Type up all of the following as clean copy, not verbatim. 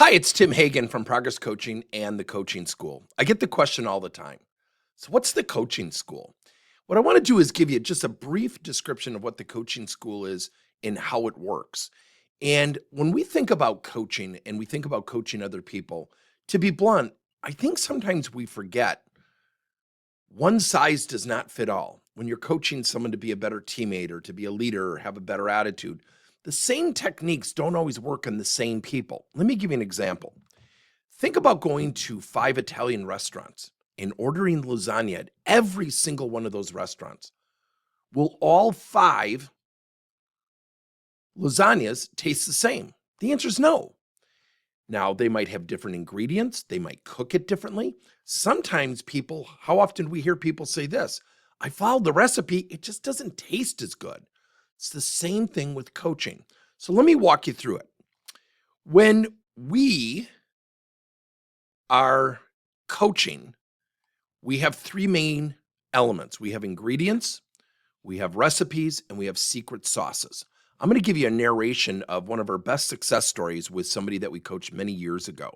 Hi, it's Tim Hagen from Progress Coaching and the Coaching School. I get the question all the time. So, what's the coaching school? What I want to do is give you just a brief description of what the coaching school is and how it works. And when we think about coaching and we think about coaching other people, to be blunt, I think sometimes we forget one size does not fit all. When you're coaching someone to be a better teammate or to be a leader or have a better attitude, the same techniques don't always work on the same people. Let me give you an example. Think about going to 5 Italian restaurants and ordering lasagna at every single one of those restaurants. Will all 5 lasagnas taste the same? The answer is no. Now, they might have different ingredients, they might cook it differently. Sometimes people, how often do we hear people say this? I followed the recipe, it just doesn't taste as good. It's the same thing with coaching. So let me walk you through it. When we are coaching, we have 3 main elements. We have ingredients, we have recipes, and we have secret sauces. I'm going to give you a narration of one of our best success stories with somebody that we coached many years ago.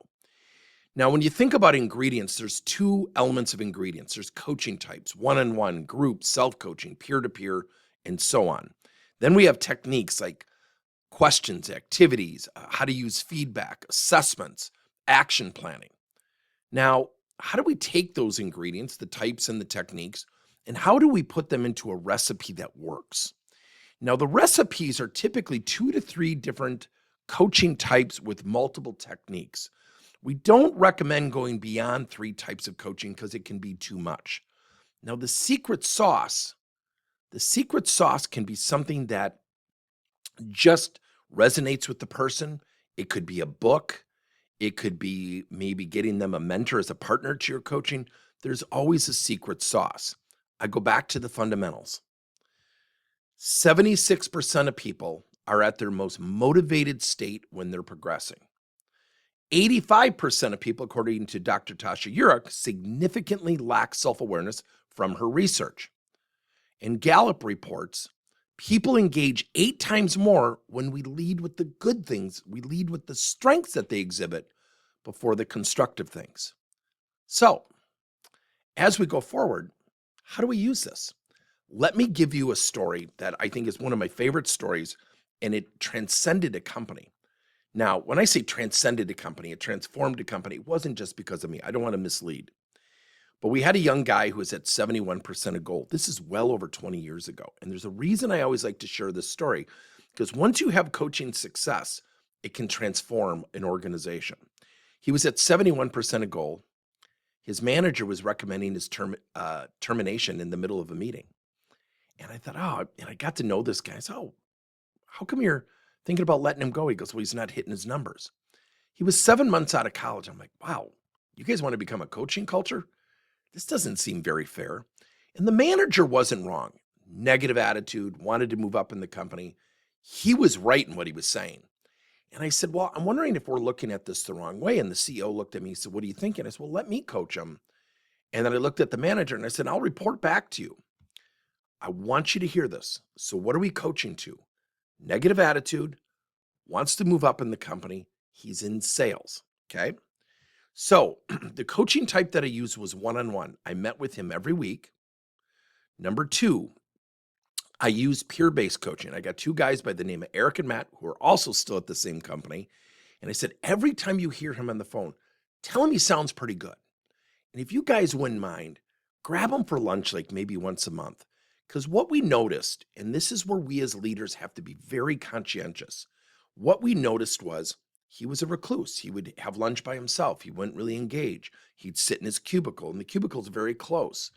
Now, when you think about ingredients, there's 2 elements of ingredients. There's coaching types, one-on-one, group, self-coaching, peer-to-peer, and so on. Then we have techniques like questions, activities, how to use feedback, assessments, action planning. Now, how do we take those ingredients, the types and the techniques, and how do we put them into a recipe that works? Now, the recipes are typically 2 to 3 different coaching types with multiple techniques. We don't recommend going beyond 3 types of coaching because it can be too much. Now, the secret sauce can be something that just resonates with the person. It could be a book. It could be maybe getting them a mentor as a partner to your coaching. There's always a secret sauce. I go back to the fundamentals. 76% of people are at their most motivated state when they're progressing. 85% of people, according to Dr. Tasha Eurich, significantly lack self-awareness from her research. And Gallup reports people engage 8 times more when we lead with the good things. We lead with the strengths that they exhibit before the constructive things. So, as we go forward, how do we use this? Let me give you a story that I think is one of my favorite stories, and it transcended a company. Now, when I say transcended a company, it transformed a company. It wasn't just because of me. I don't want to mislead. But we had a young guy who was at 71% of goal. This is well over 20 years ago. And there's a reason I always like to share this story, because once you have coaching success, it can transform an organization. He was at 71% of goal. His manager was recommending his termination in the middle of a meeting. And I thought, oh, and I got to know this guy. So, how come you're thinking about letting him go? He goes, well, he's not hitting his numbers. He was 7 months out of college. I'm like, wow, you guys want to become a coaching culture? This doesn't seem very fair. And the manager wasn't wrong. Negative attitude, wanted to move up in the company. He was right in what he was saying. And I said, well, I'm wondering if we're looking at this the wrong way. And the CEO looked at me and said, what are you thinking? I said, well, let me coach him. And then I looked at the manager and I said, I'll report back to you. I want you to hear this. So what are we coaching to? Negative attitude, wants to move up in the company. He's in sales. Okay. So the coaching type that I used was one-on-one. I met with him every week. Number 2, I used peer-based coaching. I got 2 guys by the name of Eric and Matt who are also still at the same company. And I said, every time you hear him on the phone, tell him he sounds pretty good. And if you guys wouldn't mind, grab him for lunch like maybe once a month. Because what we noticed, and this is where we as leaders have to be very conscientious, what we noticed was he was a recluse. He would have lunch by himself. He wouldn't really engage. He'd sit in his cubicle, and the cubicle's very close,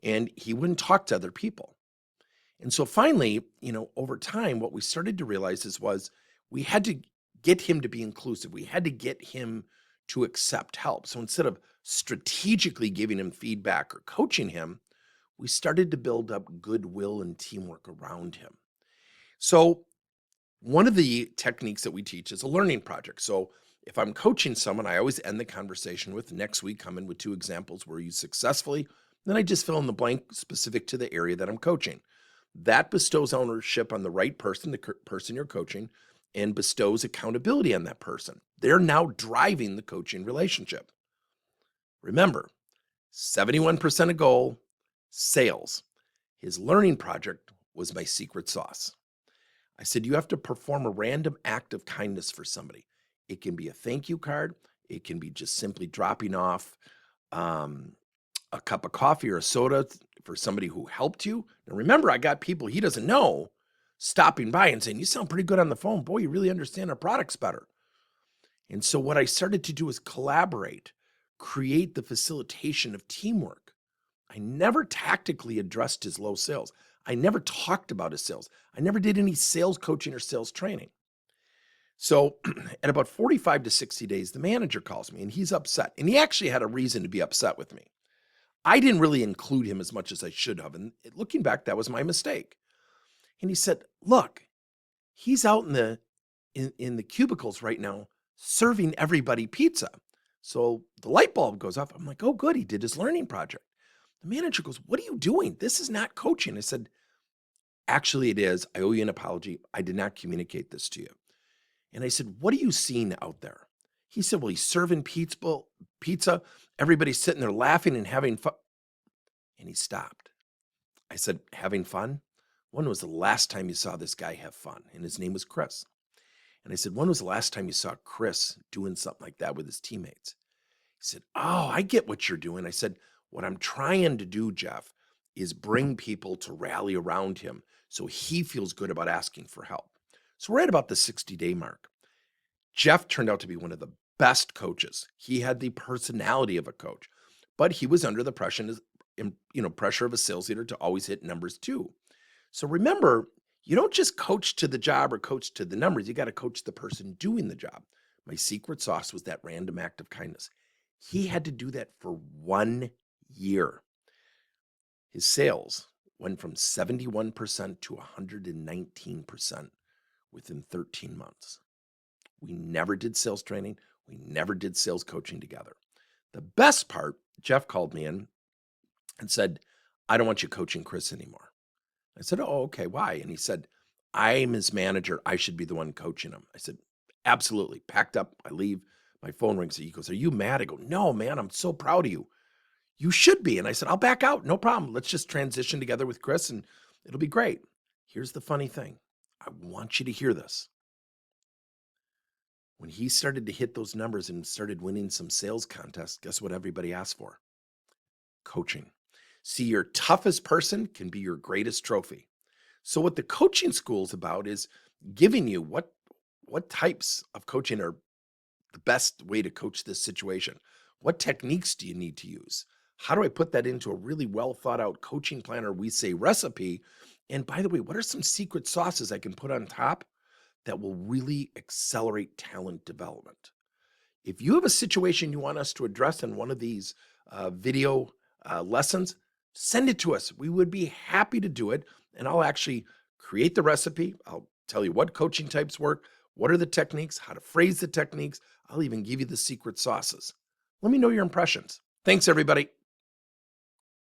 and he wouldn't talk to other people. And so finally, over time, what we started to realize was we had to get him to be inclusive. We had to get him to accept help. So instead of strategically giving him feedback or coaching him, we started to build up goodwill and teamwork around him. So one of the techniques that we teach is a learning project. So if I'm coaching someone, I always end the conversation with, next week, come in with 2 examples where you successfully, then I just fill in the blank specific to the area that I'm coaching. That bestows ownership on the right person, the person you're coaching, and bestows accountability on that person. They're now driving the coaching relationship. Remember, 71% of goal, sales. His learning project was my secret sauce. I said, you have to perform a random act of kindness for somebody. It can be a thank you card. It can be just simply dropping off a cup of coffee or a soda for somebody who helped you. Now, remember, I got people he doesn't know stopping by and saying, you sound pretty good on the phone. Boy, you really understand our products better. And so what I started to do is collaborate, create the facilitation of teamwork. I never tactically addressed his low sales. I never talked about his sales. I never did any sales coaching or sales training. So at about 45 to 60 days, the manager calls me and he's upset. And he actually had a reason to be upset with me. I didn't really include him as much as I should have. And looking back, that was my mistake. And he said, look, he's out in the cubicles right now serving everybody pizza. So the light bulb goes off. I'm like, oh, good. He did his learning project. The manager goes, what are you doing? This is not coaching. I said, actually, it is. I owe you an apology. I did not communicate this to you. And I said, what are you seeing out there? He said, well, he's serving pizza. Everybody's sitting there laughing and having fun. And he stopped. I said, having fun? When was the last time you saw this guy have fun? And his name was Chris. And I said, when was the last time you saw Chris doing something like that with his teammates? He said, oh, I get what you're doing. I said, what I'm trying to do, Jeff, is bring people to rally around him so he feels good about asking for help. So we're at about the 60-day mark. Jeff turned out to be one of the best coaches. He had the personality of a coach, but he was under the pressure of a sales leader to always hit numbers too. So remember, you don't just coach to the job or coach to the numbers. You got to coach the person doing the job. My secret sauce was that random act of kindness. He had to do that for 1 year. His sales went from 71% to 119% within 13 months. We never did sales training. We never did sales coaching together. The best part, Jeff called me in and said, I don't want you coaching Chris anymore. I said, oh, okay, why? And he said, I'm his manager. I should be the one coaching him. I said, absolutely. Packed up. I leave. My phone rings. He goes, are you mad? I go, no, man, I'm so proud of you. You should be. And I said, I'll back out. No problem. Let's just transition together with Chris and it'll be great. Here's the funny thing. I want you to hear this. When he started to hit those numbers and started winning some sales contests, guess what everybody asked for? Coaching. See, your toughest person can be your greatest trophy. So what the coaching school is about is giving you what types of coaching are the best way to coach this situation. What techniques do you need to use? How do I put that into a really well thought out coaching plan, or we say recipe? And by the way, what are some secret sauces I can put on top that will really accelerate talent development? If you have a situation you want us to address in one of these video lessons, send it to us. We would be happy to do it. And I'll actually create the recipe. I'll tell you what coaching types work, what are the techniques, how to phrase the techniques. I'll even give you the secret sauces. Let me know your impressions. Thanks, everybody.